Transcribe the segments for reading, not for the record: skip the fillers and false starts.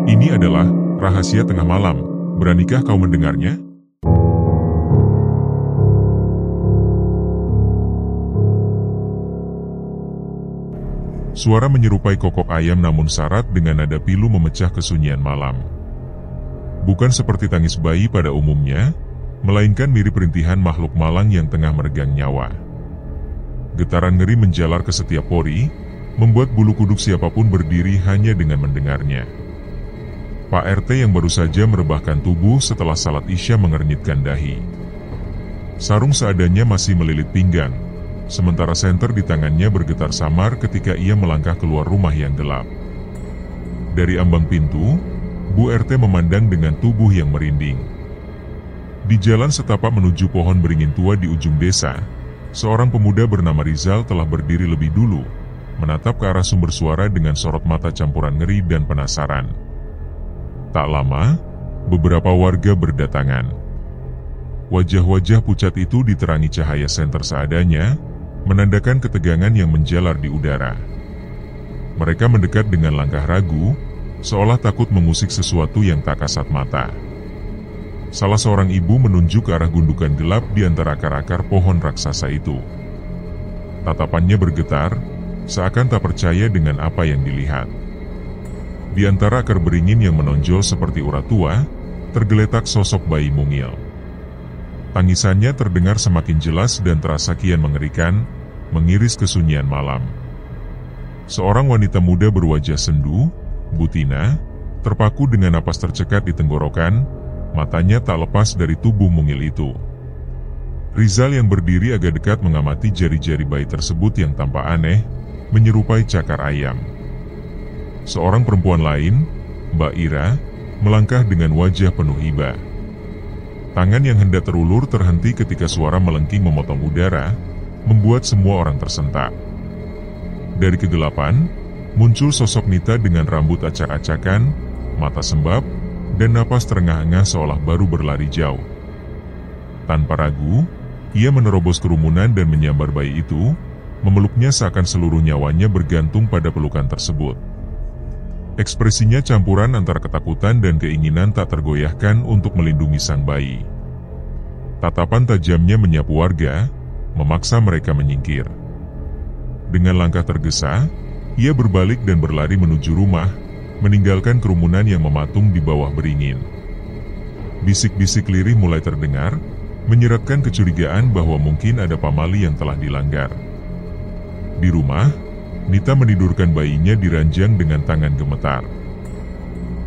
Ini adalah rahasia tengah malam. Beranikah kau mendengarnya? Suara menyerupai kokok ayam namun syarat dengan nada pilu memecah kesunyian malam. Bukan seperti tangis bayi pada umumnya, melainkan mirip rintihan makhluk malang yang tengah meregang nyawa. Getaran ngeri menjalar ke setiap pori, membuat bulu kuduk siapapun berdiri hanya dengan mendengarnya. Pak RT yang baru saja merebahkan tubuh setelah salat Isya mengernyitkan dahi. Sarung seadanya masih melilit pinggang, sementara senter di tangannya bergetar samar ketika ia melangkah keluar rumah yang gelap. Dari ambang pintu, Bu RT memandang dengan tubuh yang merinding. Di jalan setapak menuju pohon beringin tua di ujung desa, seorang pemuda bernama Rizal telah berdiri lebih dulu, menatap ke arah sumber suara dengan sorot mata campuran ngeri dan penasaran. Tak lama, beberapa warga berdatangan. Wajah-wajah pucat itu diterangi cahaya senter seadanya, menandakan ketegangan yang menjalar di udara. Mereka mendekat dengan langkah ragu, seolah takut mengusik sesuatu yang tak kasat mata. Salah seorang ibu menunjuk ke arah gundukan gelap di antara akar-akar pohon raksasa itu. Tatapannya bergetar, seakan tak percaya dengan apa yang dilihat. Di antara akar beringin yang menonjol seperti urat tua, tergeletak sosok bayi mungil. Tangisannya terdengar semakin jelas dan terasa kian mengerikan, mengiris kesunyian malam. Seorang wanita muda berwajah sendu, Butina, terpaku dengan napas tercekat di tenggorokan, matanya tak lepas dari tubuh mungil itu. Rizal yang berdiri agak dekat mengamati jari-jari bayi tersebut yang tampak aneh, menyerupai cakar ayam. Seorang perempuan lain, Mbak Ira, melangkah dengan wajah penuh iba. Tangan yang hendak terulur terhenti ketika suara melengking memotong udara, membuat semua orang tersentak. Dari kegelapan, muncul sosok Nita dengan rambut acak-acakan, mata sembab, dan napas terengah-engah seolah baru berlari jauh. Tanpa ragu, ia menerobos kerumunan dan menyambar bayi itu, memeluknya seakan seluruh nyawanya bergantung pada pelukan tersebut. Ekspresinya campuran antara ketakutan dan keinginan tak tergoyahkan untuk melindungi sang bayi. Tatapan tajamnya menyapu warga, memaksa mereka menyingkir. Dengan langkah tergesa, ia berbalik dan berlari menuju rumah, meninggalkan kerumunan yang mematung di bawah beringin. Bisik-bisik lirih mulai terdengar, menyeratkan kecurigaan bahwa mungkin ada pamali yang telah dilanggar. Di rumah, Nita menidurkan bayinya di ranjang dengan tangan gemetar.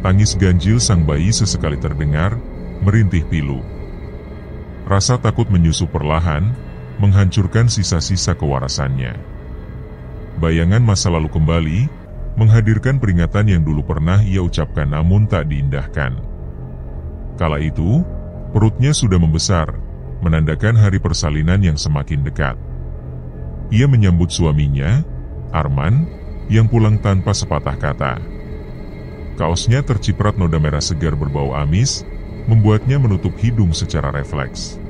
Tangis ganjil sang bayi sesekali terdengar, merintih pilu. Rasa takut menyusup perlahan, menghancurkan sisa-sisa kewarasannya. Bayangan masa lalu kembali, menghadirkan peringatan yang dulu pernah ia ucapkan namun tak diindahkan. Kala itu, perutnya sudah membesar, menandakan hari persalinan yang semakin dekat. Ia menyambut suaminya, Arman, yang pulang tanpa sepatah kata. Kaosnya terciprat noda merah segar berbau amis, membuatnya menutup hidung secara refleks.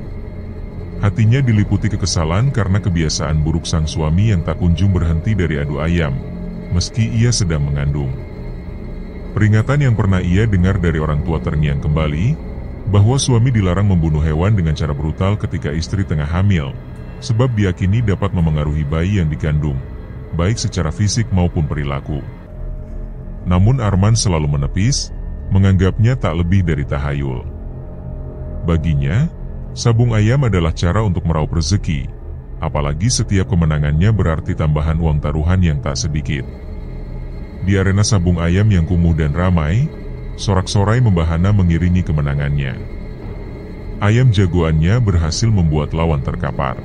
Hatinya diliputi kekesalan karena kebiasaan buruk sang suami yang tak kunjung berhenti dari adu ayam, meski ia sedang mengandung. Peringatan yang pernah ia dengar dari orang tua terngiang kembali, bahwa suami dilarang membunuh hewan dengan cara brutal ketika istri tengah hamil, sebab diyakini dapat memengaruhi bayi yang dikandung, baik secara fisik maupun perilaku. Namun Arman selalu menepis, menganggapnya tak lebih dari tahayul. Baginya, sabung ayam adalah cara untuk meraup rezeki, apalagi setiap kemenangannya berarti tambahan uang taruhan yang tak sedikit. Di arena sabung ayam yang kumuh dan ramai, sorak-sorai membahana mengiringi kemenangannya. Ayam jagoannya berhasil membuat lawan terkapar.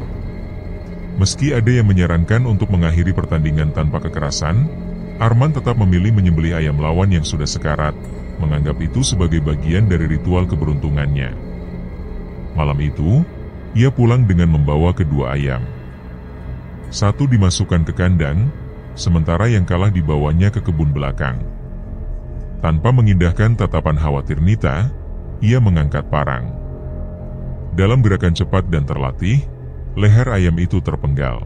Meski ada yang menyarankan untuk mengakhiri pertandingan tanpa kekerasan, Arman tetap memilih menyembelih ayam lawan yang sudah sekarat, menganggap itu sebagai bagian dari ritual keberuntungannya. Malam itu, ia pulang dengan membawa kedua ayam. Satu dimasukkan ke kandang, sementara yang kalah dibawanya ke kebun belakang. Tanpa mengindahkan tatapan khawatir Nita, ia mengangkat parang. Dalam gerakan cepat dan terlatih, leher ayam itu terpenggal.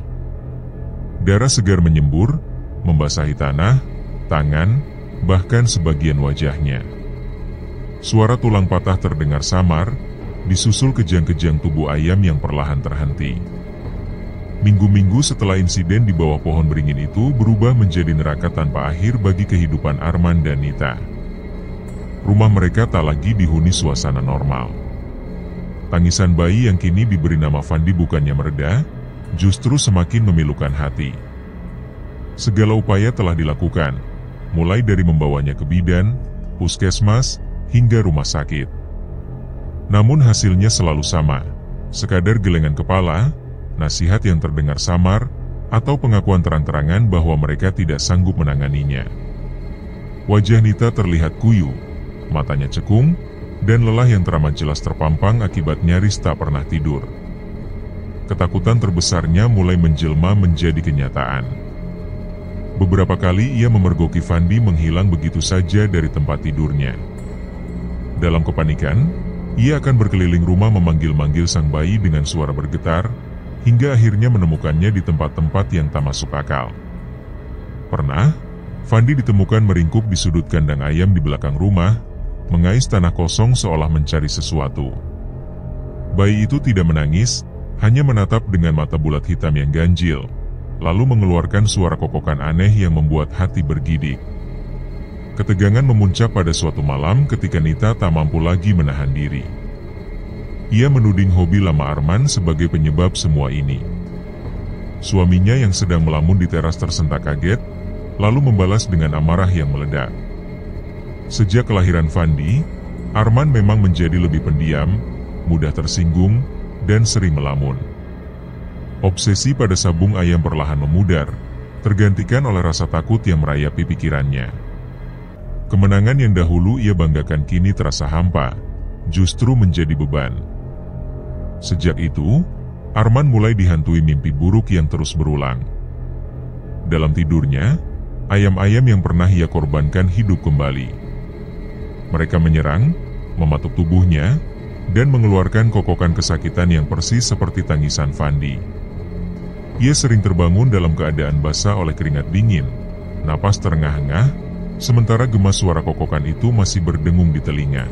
Darah segar menyembur, membasahi tanah, tangan, bahkan sebagian wajahnya. Suara tulang patah terdengar samar, disusul kejang-kejang tubuh ayam yang perlahan terhenti. Minggu-minggu setelah insiden di bawah pohon beringin itu berubah menjadi neraka tanpa akhir bagi kehidupan Arman dan Nita. Rumah mereka tak lagi dihuni suasana normal. Tangisan bayi yang kini diberi nama Fandi bukannya mereda, justru semakin memilukan hati. Segala upaya telah dilakukan, mulai dari membawanya ke bidan, puskesmas, hingga rumah sakit. Namun hasilnya selalu sama, sekadar gelengan kepala, nasihat yang terdengar samar, atau pengakuan terang-terangan bahwa mereka tidak sanggup menanganinya. Wajah Nita terlihat kuyu, matanya cekung, dan lelah yang teramat jelas terpampang akibat nyaris tak pernah tidur. Ketakutan terbesarnya mulai menjelma menjadi kenyataan. Beberapa kali ia memergoki Fandi menghilang begitu saja dari tempat tidurnya. Dalam kepanikan, ia akan berkeliling rumah memanggil-manggil sang bayi dengan suara bergetar, hingga akhirnya menemukannya di tempat-tempat yang tak masuk akal. Pernah, Fandi ditemukan meringkuk di sudut kandang ayam di belakang rumah, mengais tanah kosong seolah mencari sesuatu. Bayi itu tidak menangis, hanya menatap dengan mata bulat hitam yang ganjil, lalu mengeluarkan suara kokokan aneh yang membuat hati bergidik. Ketegangan memuncak pada suatu malam ketika Nita tak mampu lagi menahan diri. Ia menuding hobi lama Arman sebagai penyebab semua ini. Suaminya yang sedang melamun di teras tersentak kaget, lalu membalas dengan amarah yang meledak. Sejak kelahiran Fandi, Arman memang menjadi lebih pendiam, mudah tersinggung, dan sering melamun. Obsesi pada sabung ayam perlahan memudar, tergantikan oleh rasa takut yang merayapi pikirannya. Kemenangan yang dahulu ia banggakan kini terasa hampa, justru menjadi beban. Sejak itu, Arman mulai dihantui mimpi buruk yang terus berulang. Dalam tidurnya, ayam-ayam yang pernah ia korbankan hidup kembali. Mereka menyerang, mematuk tubuhnya, dan mengeluarkan kokokan kesakitan yang persis seperti tangisan Fandi. Ia sering terbangun dalam keadaan basah oleh keringat dingin, napas terengah-engah, sementara gemas suara kokokan itu masih berdengung di telinga.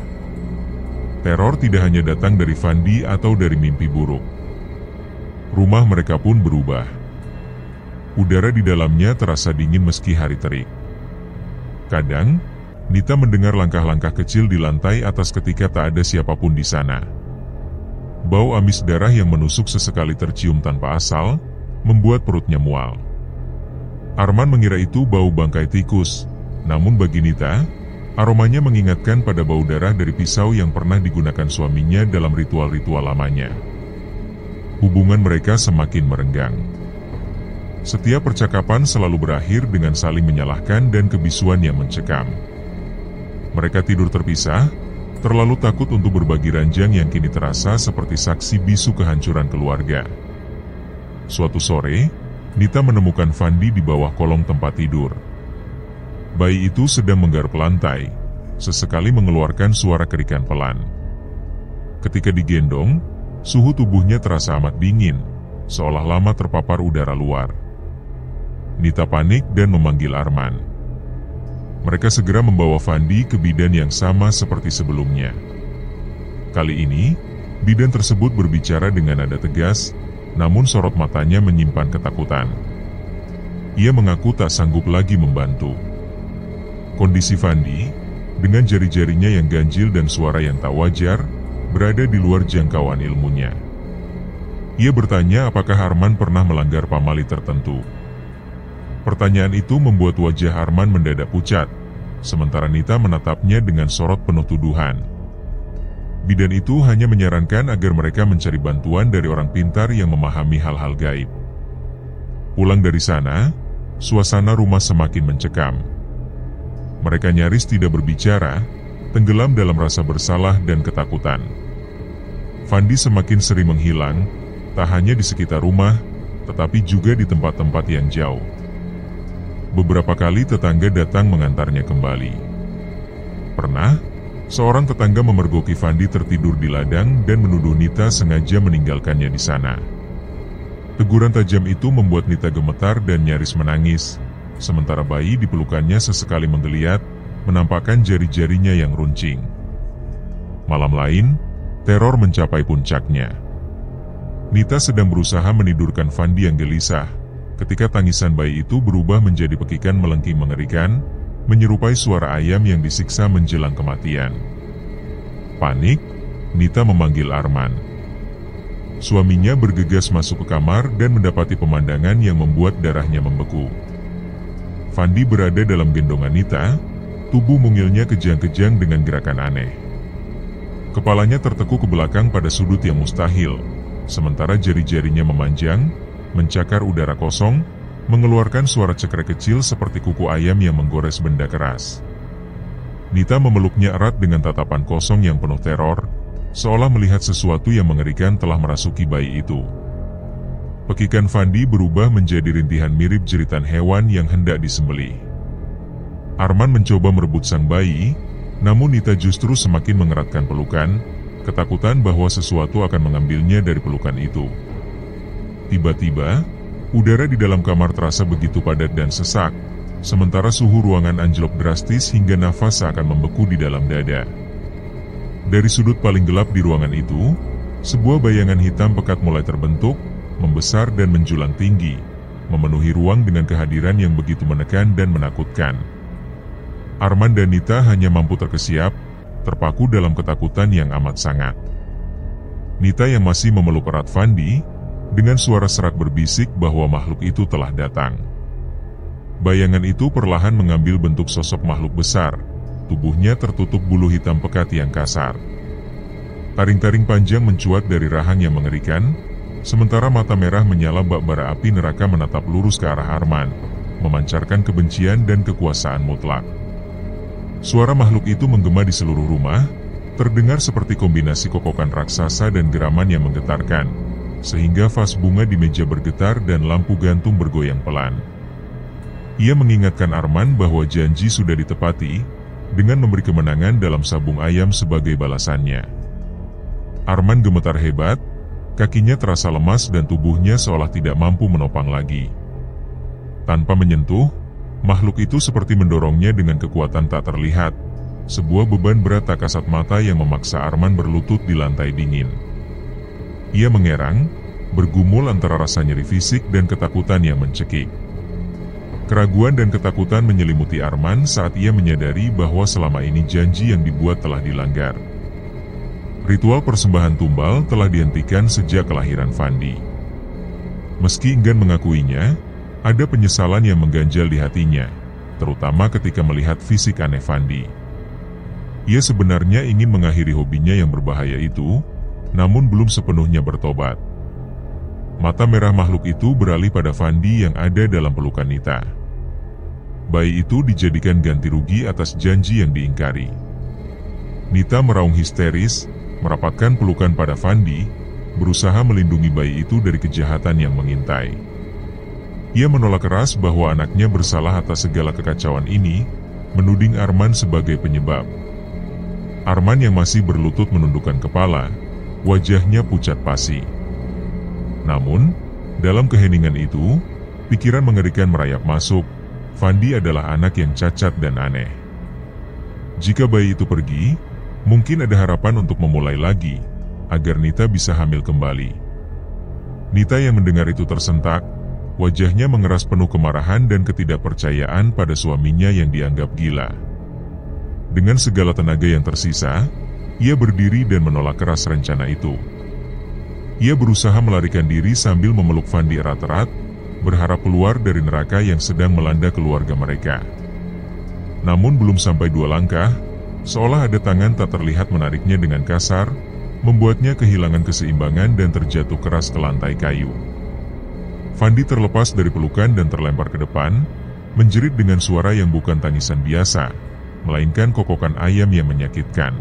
Teror tidak hanya datang dari Fandi atau dari mimpi buruk. Rumah mereka pun berubah. Udara di dalamnya terasa dingin meski hari terik. Kadang, Nita mendengar langkah-langkah kecil di lantai atas ketika tak ada siapapun di sana. Bau amis darah yang menusuk sesekali tercium tanpa asal, membuat perutnya mual. Arman mengira itu bau bangkai tikus, namun bagi Nita, aromanya mengingatkan pada bau darah dari pisau yang pernah digunakan suaminya dalam ritual-ritual lamanya. Hubungan mereka semakin merenggang. Setiap percakapan selalu berakhir dengan saling menyalahkan dan kebisuan yang mencekam. Mereka tidur terpisah, terlalu takut untuk berbagi ranjang yang kini terasa seperti saksi bisu kehancuran keluarga. Suatu sore, Nita menemukan Fandi di bawah kolong tempat tidur. Bayi itu sedang menggaruk lantai, sesekali mengeluarkan suara kerikan pelan. Ketika digendong, suhu tubuhnya terasa amat dingin, seolah lama terpapar udara luar. Nita panik dan memanggil Arman. Mereka segera membawa Fandi ke bidan yang sama seperti sebelumnya. Kali ini, bidan tersebut berbicara dengan nada tegas, namun sorot matanya menyimpan ketakutan. Ia mengaku tak sanggup lagi membantu. Kondisi Fandi, dengan jari-jarinya yang ganjil dan suara yang tak wajar, berada di luar jangkauan ilmunya. Ia bertanya apakah Arman pernah melanggar pamali tertentu. Pertanyaan itu membuat wajah Arman mendadak pucat, sementara Nita menatapnya dengan sorot penuh tuduhan. Bidan itu hanya menyarankan agar mereka mencari bantuan dari orang pintar yang memahami hal-hal gaib. Pulang dari sana, suasana rumah semakin mencekam. Mereka nyaris tidak berbicara, tenggelam dalam rasa bersalah dan ketakutan. Fandi semakin sering menghilang, tak hanya di sekitar rumah, tetapi juga di tempat-tempat yang jauh. Beberapa kali tetangga datang mengantarnya kembali. Pernah, seorang tetangga memergoki Fandi tertidur di ladang dan menuduh Nita sengaja meninggalkannya di sana. Teguran tajam itu membuat Nita gemetar dan nyaris menangis, sementara bayi di pelukannya sesekali menggeliat, menampakkan jari-jarinya yang runcing. Malam lain, teror mencapai puncaknya. Nita sedang berusaha menidurkan Fandi yang gelisah, ketika tangisan bayi itu berubah menjadi pekikan melengking mengerikan, menyerupai suara ayam yang disiksa menjelang kematian. Panik, Nita memanggil Arman. Suaminya bergegas masuk ke kamar dan mendapati pemandangan yang membuat darahnya membeku. Fandi berada dalam gendongan Nita, tubuh mungilnya kejang-kejang dengan gerakan aneh. Kepalanya tertekuk ke belakang pada sudut yang mustahil, sementara jari-jarinya memanjang, mencakar udara kosong, mengeluarkan suara cekrek kecil seperti kuku ayam yang menggores benda keras. Nita memeluknya erat dengan tatapan kosong yang penuh teror, seolah melihat sesuatu yang mengerikan telah merasuki bayi itu. Pekikan Fandi berubah menjadi rintihan mirip jeritan hewan yang hendak disembelih. Arman mencoba merebut sang bayi, namun Nita justru semakin mengeratkan pelukan, ketakutan bahwa sesuatu akan mengambilnya dari pelukan itu. Tiba-tiba, udara di dalam kamar terasa begitu padat dan sesak, sementara suhu ruangan anjlok drastis hingga nafas seakan membeku di dalam dada. Dari sudut paling gelap di ruangan itu, sebuah bayangan hitam pekat mulai terbentuk, membesar dan menjulang tinggi, memenuhi ruang dengan kehadiran yang begitu menekan dan menakutkan. Arman dan Nita hanya mampu terkesiap, terpaku dalam ketakutan yang amat sangat. Nita yang masih memeluk erat Fandi, dengan suara serak berbisik bahwa makhluk itu telah datang. Bayangan itu perlahan mengambil bentuk sosok makhluk besar, tubuhnya tertutup bulu hitam pekat yang kasar. Taring-taring panjang mencuat dari rahang yang mengerikan, sementara mata merah menyala bak bara api neraka menatap lurus ke arah Arman, memancarkan kebencian dan kekuasaan mutlak. Suara makhluk itu menggema di seluruh rumah, terdengar seperti kombinasi kokokan raksasa dan geraman yang menggetarkan, sehingga vas bunga di meja bergetar dan lampu gantung bergoyang pelan. Ia mengingatkan Arman bahwa janji sudah ditepati, dengan memberi kemenangan dalam sabung ayam sebagai balasannya. Arman gemetar hebat, kakinya terasa lemas dan tubuhnya seolah tidak mampu menopang lagi. Tanpa menyentuh, makhluk itu seperti mendorongnya dengan kekuatan tak terlihat, sebuah beban berat tak kasat mata yang memaksa Arman berlutut di lantai dingin. Ia mengerang, bergumul antara rasa nyeri fisik dan ketakutan yang mencekik. Keraguan dan ketakutan menyelimuti Arman saat ia menyadari bahwa selama ini janji yang dibuat telah dilanggar. Ritual persembahan tumbal telah dihentikan sejak kelahiran Fandi. Meski enggan mengakuinya, ada penyesalan yang mengganjal di hatinya, terutama ketika melihat fisik aneh Fandi. Ia sebenarnya ingin mengakhiri hobinya yang berbahaya itu, namun belum sepenuhnya bertobat. Mata merah makhluk itu beralih pada Fandi yang ada dalam pelukan Nita. Bayi itu dijadikan ganti rugi atas janji yang diingkari. Nita meraung histeris, merapatkan pelukan pada Fandi, berusaha melindungi bayi itu dari kejahatan yang mengintai. Ia menolak keras bahwa anaknya bersalah atas segala kekacauan ini, menuding Arman sebagai penyebab. Arman yang masih berlutut menundukkan kepala, wajahnya pucat pasi. Namun, dalam keheningan itu, pikiran mengerikan merayap masuk. Fandi adalah anak yang cacat dan aneh. Jika bayi itu pergi, mungkin ada harapan untuk memulai lagi, agar Nita bisa hamil kembali. Nita yang mendengar itu tersentak, wajahnya mengeras penuh kemarahan dan ketidakpercayaan pada suaminya yang dianggap gila. Dengan segala tenaga yang tersisa, ia berdiri dan menolak keras rencana itu. Ia berusaha melarikan diri sambil memeluk Fandi erat-erat, berharap keluar dari neraka yang sedang melanda keluarga mereka. Namun belum sampai 2 langkah, seolah ada tangan tak terlihat menariknya dengan kasar, membuatnya kehilangan keseimbangan dan terjatuh keras ke lantai kayu. Fandi terlepas dari pelukan dan terlempar ke depan, menjerit dengan suara yang bukan tangisan biasa, melainkan kokokan ayam yang menyakitkan.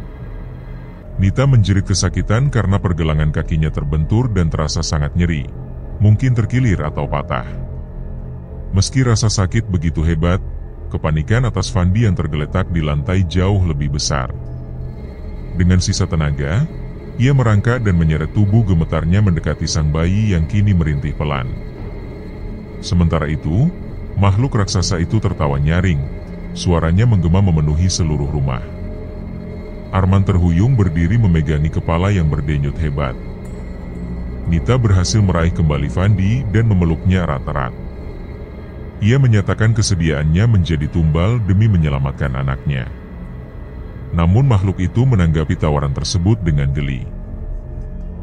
Nita menjerit kesakitan karena pergelangan kakinya terbentur dan terasa sangat nyeri, mungkin terkilir atau patah. Meski rasa sakit begitu hebat, kepanikan atas Fandi yang tergeletak di lantai jauh lebih besar. Dengan sisa tenaga, ia merangkak dan menyeret tubuh gemetarnya mendekati sang bayi yang kini merintih pelan. Sementara itu, makhluk raksasa itu tertawa nyaring, Suaranya menggema memenuhi seluruh rumah. Arman terhuyung berdiri memegangi kepala yang berdenyut hebat. Nita berhasil meraih kembali Fandi dan memeluknya erat-erat. Ia menyatakan kesediaannya menjadi tumbal demi menyelamatkan anaknya. Namun makhluk itu menanggapi tawaran tersebut dengan geli.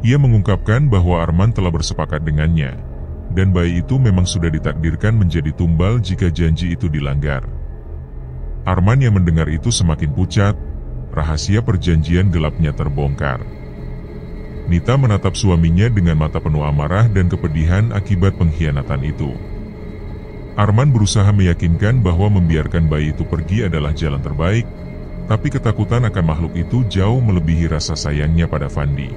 Ia mengungkapkan bahwa Arman telah bersepakat dengannya, dan bayi itu memang sudah ditakdirkan menjadi tumbal jika janji itu dilanggar. Arman yang mendengar itu semakin pucat, rahasia perjanjian gelapnya terbongkar. Nita menatap suaminya dengan mata penuh amarah dan kepedihan akibat pengkhianatan itu. Arman berusaha meyakinkan bahwa membiarkan bayi itu pergi adalah jalan terbaik, tapi ketakutan akan makhluk itu jauh melebihi rasa sayangnya pada Fandi.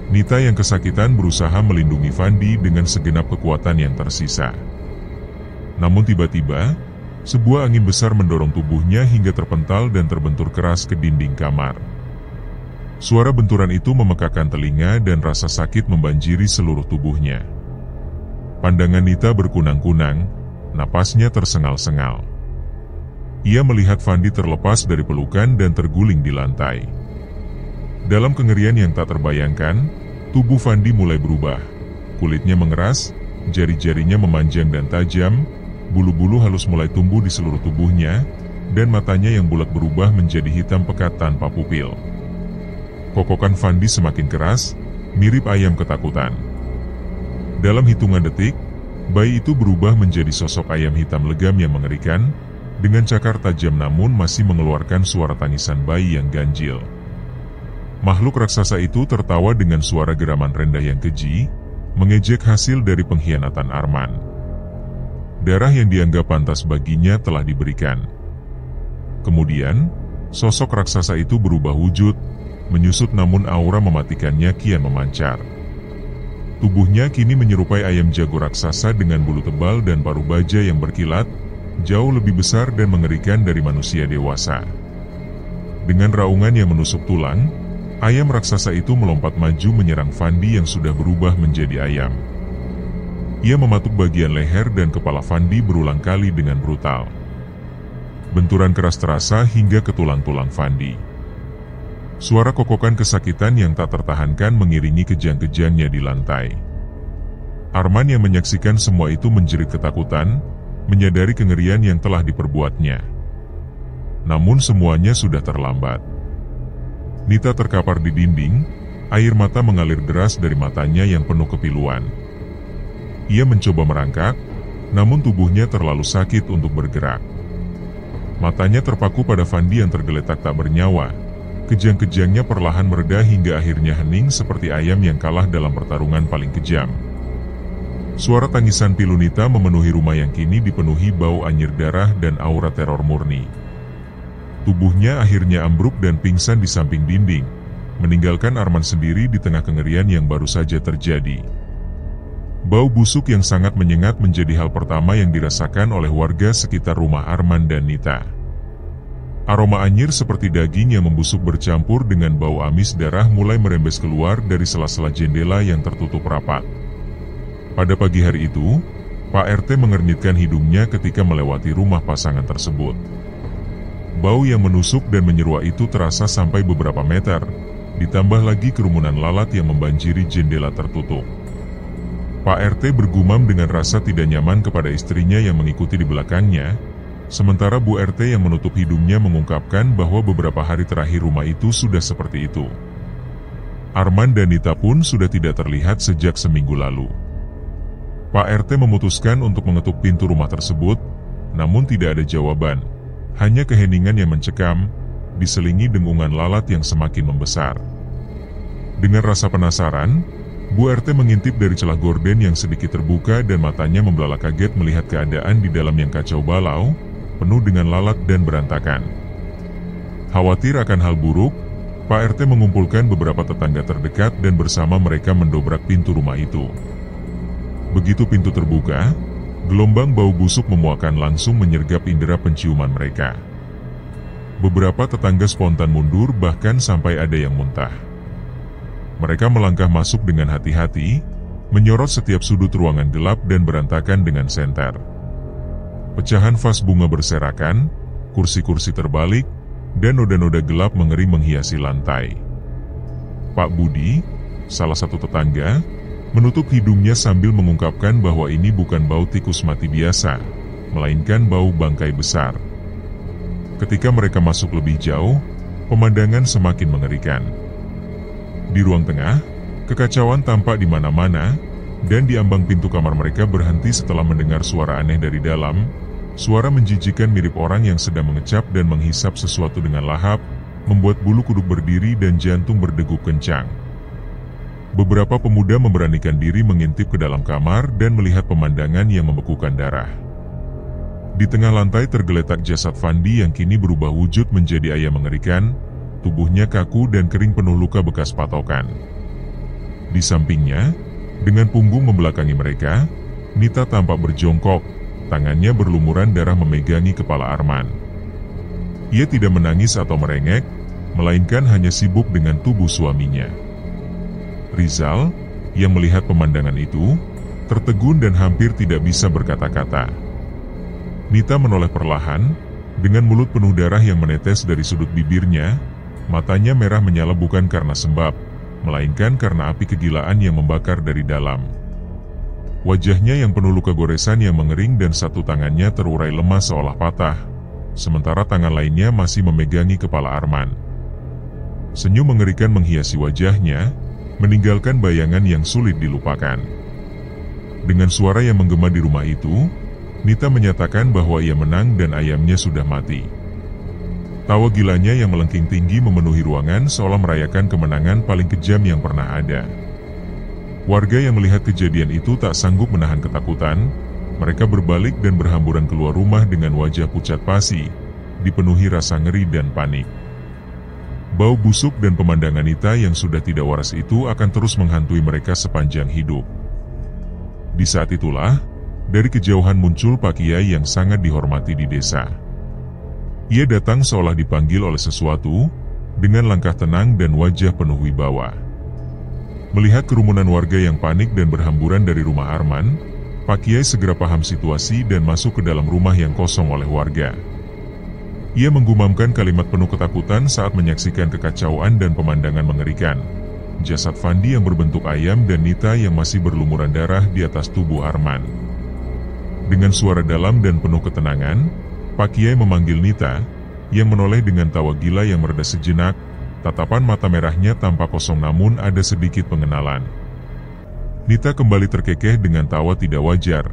Nita yang kesakitan berusaha melindungi Fandi dengan segenap kekuatan yang tersisa. Namun tiba-tiba, sebuah angin besar mendorong tubuhnya hingga terpental dan terbentur keras ke dinding kamar. Suara benturan itu memekakan telinga dan rasa sakit membanjiri seluruh tubuhnya. Pandangan Nita berkunang-kunang, napasnya tersengal-sengal. Ia melihat Fandi terlepas dari pelukan dan terguling di lantai. Dalam kengerian yang tak terbayangkan, tubuh Fandi mulai berubah. Kulitnya mengeras, jari-jarinya memanjang dan tajam, bulu-bulu halus mulai tumbuh di seluruh tubuhnya, dan matanya yang bulat berubah menjadi hitam pekat tanpa pupil. Kokokan Fandi semakin keras, mirip ayam ketakutan. Dalam hitungan detik, bayi itu berubah menjadi sosok ayam hitam legam yang mengerikan, dengan cakar tajam namun masih mengeluarkan suara tangisan bayi yang ganjil. Makhluk raksasa itu tertawa dengan suara geraman rendah yang keji, mengejek hasil dari pengkhianatan Arman. Darah yang dianggap pantas baginya telah diberikan. Kemudian, sosok raksasa itu berubah wujud, menyusut namun aura mematikannya kian memancar. Tubuhnya kini menyerupai ayam jago raksasa dengan bulu tebal dan paruh baja yang berkilat, jauh lebih besar dan mengerikan dari manusia dewasa. Dengan raungan yang menusuk tulang, ayam raksasa itu melompat maju menyerang Fandi yang sudah berubah menjadi ayam. Ia mematuk bagian leher dan kepala Fandi berulang kali dengan brutal. Benturan keras terasa hingga ke tulang-tulang Fandi. Suara kokokan kesakitan yang tak tertahankan mengiringi kejang-kejangnya di lantai. Arman yang menyaksikan semua itu menjerit ketakutan, menyadari kengerian yang telah diperbuatnya. Namun semuanya sudah terlambat. Nita terkapar di dinding, air mata mengalir deras dari matanya yang penuh kepiluan. Ia mencoba merangkak, namun tubuhnya terlalu sakit untuk bergerak. Matanya terpaku pada Fandi yang tergeletak tak bernyawa. Kejang-kejangnya perlahan mereda hingga akhirnya hening seperti ayam yang kalah dalam pertarungan paling kejam. Suara tangisan pilu Nita memenuhi rumah yang kini dipenuhi bau anyir darah dan aura teror murni. Tubuhnya akhirnya ambruk dan pingsan di samping dinding, meninggalkan Arman sendiri di tengah kengerian yang baru saja terjadi. Bau busuk yang sangat menyengat menjadi hal pertama yang dirasakan oleh warga sekitar rumah Arman dan Nita. Aroma anyir seperti daging yang membusuk bercampur dengan bau amis darah mulai merembes keluar dari sela-sela jendela yang tertutup rapat. Pada pagi hari itu, Pak RT mengernyitkan hidungnya ketika melewati rumah pasangan tersebut. Bau yang menusuk dan menyeruak itu terasa sampai beberapa meter, ditambah lagi kerumunan lalat yang membanjiri jendela tertutup. Pak RT bergumam dengan rasa tidak nyaman kepada istrinya yang mengikuti di belakangnya, sementara Bu RT yang menutup hidungnya mengungkapkan bahwa beberapa hari terakhir rumah itu sudah seperti itu. Arman dan Nita pun sudah tidak terlihat sejak seminggu lalu. Pak RT memutuskan untuk mengetuk pintu rumah tersebut, namun tidak ada jawaban, hanya keheningan yang mencekam, diselingi dengungan lalat yang semakin membesar. Dengan rasa penasaran, Bu RT mengintip dari celah gorden yang sedikit terbuka dan matanya membelalak kaget melihat keadaan di dalam yang kacau balau, penuh dengan lalat dan berantakan. Khawatir akan hal buruk, Pak RT mengumpulkan beberapa tetangga terdekat dan bersama mereka mendobrak pintu rumah itu. Begitu pintu terbuka, gelombang bau busuk memuakan langsung menyergap indera penciuman mereka. Beberapa tetangga spontan mundur bahkan sampai ada yang muntah. Mereka melangkah masuk dengan hati-hati, menyorot setiap sudut ruangan gelap dan berantakan dengan senter. Pecahan vas bunga berserakan, kursi-kursi terbalik, dan noda-noda gelap mengering menghiasi lantai. Pak Budi, salah satu tetangga, menutup hidungnya sambil mengungkapkan bahwa ini bukan bau tikus mati biasa, melainkan bau bangkai besar. Ketika mereka masuk lebih jauh, pemandangan semakin mengerikan. Di ruang tengah, kekacauan tampak di mana-mana, dan di ambang pintu kamar mereka berhenti setelah mendengar suara aneh dari dalam. Suara menjijikan mirip orang yang sedang mengecap dan menghisap sesuatu dengan lahap, membuat bulu kuduk berdiri dan jantung berdegup kencang. Beberapa pemuda memberanikan diri mengintip ke dalam kamar dan melihat pemandangan yang membekukan darah. Di tengah lantai tergeletak jasad Fandi yang kini berubah wujud menjadi ayam mengerikan, tubuhnya kaku dan kering penuh luka bekas patokan. Di sampingnya, dengan punggung membelakangi mereka, Nita tampak berjongkok, tangannya berlumuran darah memegangi kepala Arman. Ia tidak menangis atau merengek, melainkan hanya sibuk dengan tubuh suaminya. Rizal, yang melihat pemandangan itu, tertegun dan hampir tidak bisa berkata-kata. Nita menoleh perlahan, dengan mulut penuh darah yang menetes dari sudut bibirnya, matanya merah menyala bukan karena sembab, melainkan karena api kegilaan yang membakar dari dalam. Wajahnya yang penuh luka goresan yang mengering dan satu tangannya terurai lemah seolah patah, sementara tangan lainnya masih memegangi kepala Arman. Senyum mengerikan menghiasi wajahnya, meninggalkan bayangan yang sulit dilupakan. Dengan suara yang menggema di rumah itu, Nita menyatakan bahwa ia menang dan ayamnya sudah mati. Tawa gilanya yang melengking tinggi memenuhi ruangan seolah merayakan kemenangan paling kejam yang pernah ada. Warga yang melihat kejadian itu tak sanggup menahan ketakutan. Mereka berbalik dan berhamburan keluar rumah dengan wajah pucat pasi, dipenuhi rasa ngeri dan panik. Bau busuk dan pemandangan Nita yang sudah tidak waras itu akan terus menghantui mereka sepanjang hidup. Di saat itulah, dari kejauhan muncul Pak Kiai yang sangat dihormati di desa. Ia datang seolah dipanggil oleh sesuatu, dengan langkah tenang dan wajah penuh wibawa. Melihat kerumunan warga yang panik dan berhamburan dari rumah Arman, Pak Kiai segera paham situasi dan masuk ke dalam rumah yang kosong oleh warga. Ia menggumamkan kalimat penuh ketakutan saat menyaksikan kekacauan dan pemandangan mengerikan. Jasad Fandi yang berbentuk ayam dan Nita yang masih berlumuran darah di atas tubuh Arman. Dengan suara dalam dan penuh ketenangan, Pak Kiai memanggil Nita, yang menoleh dengan tawa gila yang mereda sejenak. Tatapan mata merahnya tampak kosong namun ada sedikit pengenalan. Nita kembali terkekeh dengan tawa tidak wajar,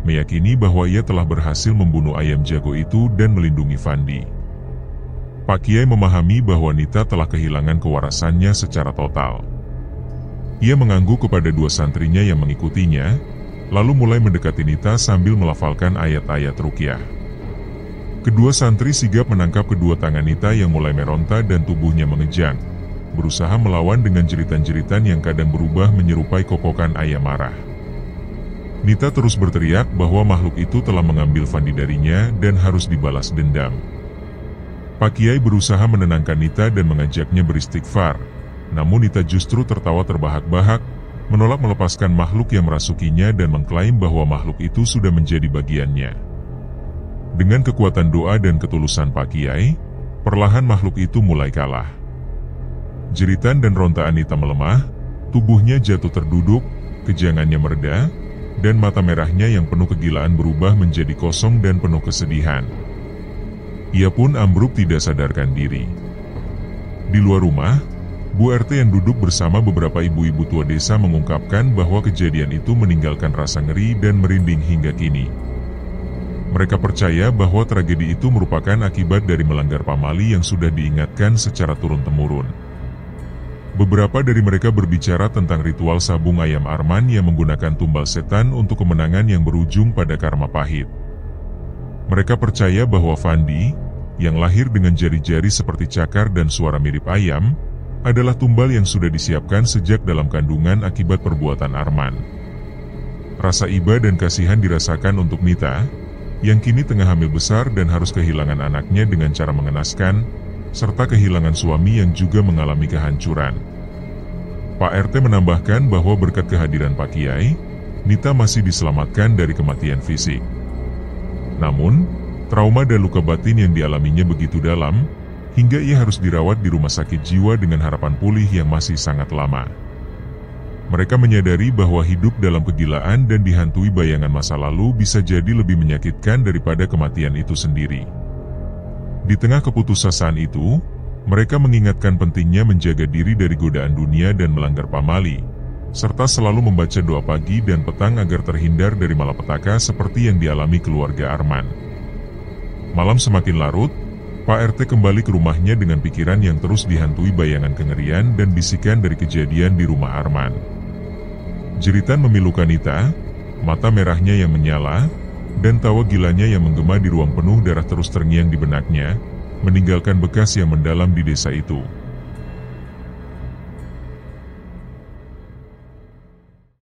meyakini bahwa ia telah berhasil membunuh ayam jago itu dan melindungi Fandi. Pak Kiai memahami bahwa Nita telah kehilangan kewarasannya secara total. Ia mengangguk kepada dua santrinya yang mengikutinya, lalu mulai mendekati Nita sambil melafalkan ayat-ayat ruqyah. Kedua santri sigap menangkap kedua tangan Nita yang mulai meronta dan tubuhnya mengejang, berusaha melawan dengan jeritan-jeritan yang kadang berubah menyerupai kokokan ayam marah. Nita terus berteriak bahwa makhluk itu telah mengambil Fandi darinya dan harus dibalas dendam. Pak Kiai berusaha menenangkan Nita dan mengajaknya beristighfar, namun Nita justru tertawa terbahak-bahak, menolak melepaskan makhluk yang merasukinya dan mengklaim bahwa makhluk itu sudah menjadi bagiannya. Dengan kekuatan doa dan ketulusan Pak Kiai, perlahan makhluk itu mulai kalah. Jeritan dan rontaan Nita melemah, tubuhnya jatuh terduduk, kejangannya mereda, dan mata merahnya yang penuh kegilaan berubah menjadi kosong dan penuh kesedihan. Ia pun ambruk tidak sadarkan diri. Di luar rumah, Bu RT yang duduk bersama beberapa ibu-ibu tua desa mengungkapkan bahwa kejadian itu meninggalkan rasa ngeri dan merinding hingga kini. Mereka percaya bahwa tragedi itu merupakan akibat dari melanggar pamali yang sudah diingatkan secara turun-temurun. Beberapa dari mereka berbicara tentang ritual sabung ayam Arman yang menggunakan tumbal setan untuk kemenangan yang berujung pada karma pahit. Mereka percaya bahwa Fandi, yang lahir dengan jari-jari seperti cakar dan suara mirip ayam, adalah tumbal yang sudah disiapkan sejak dalam kandungan akibat perbuatan Arman. Rasa iba dan kasihan dirasakan untuk Nita, yang kini tengah hamil besar dan harus kehilangan anaknya dengan cara mengenaskan, serta kehilangan suami yang juga mengalami kehancuran. Pak RT menambahkan bahwa berkat kehadiran Pak Kiai, Nita masih diselamatkan dari kematian fisik. Namun, trauma dan luka batin yang dialaminya begitu dalam, hingga ia harus dirawat di rumah sakit jiwa dengan harapan pulih yang masih sangat lama. Mereka menyadari bahwa hidup dalam kegilaan dan dihantui bayangan masa lalu bisa jadi lebih menyakitkan daripada kematian itu sendiri. Di tengah keputusasaan itu, mereka mengingatkan pentingnya menjaga diri dari godaan dunia dan melanggar pamali, serta selalu membaca doa pagi dan petang agar terhindar dari malapetaka seperti yang dialami keluarga Arman. Malam semakin larut, Pak RT kembali ke rumahnya dengan pikiran yang terus dihantui bayangan kengerian dan bisikan dari kejadian di rumah Arman. Jeritan memilukan Nita, mata merahnya yang menyala, dan tawa gilanya yang menggema di ruang penuh darah terus terngiang di benaknya, meninggalkan bekas yang mendalam di desa itu.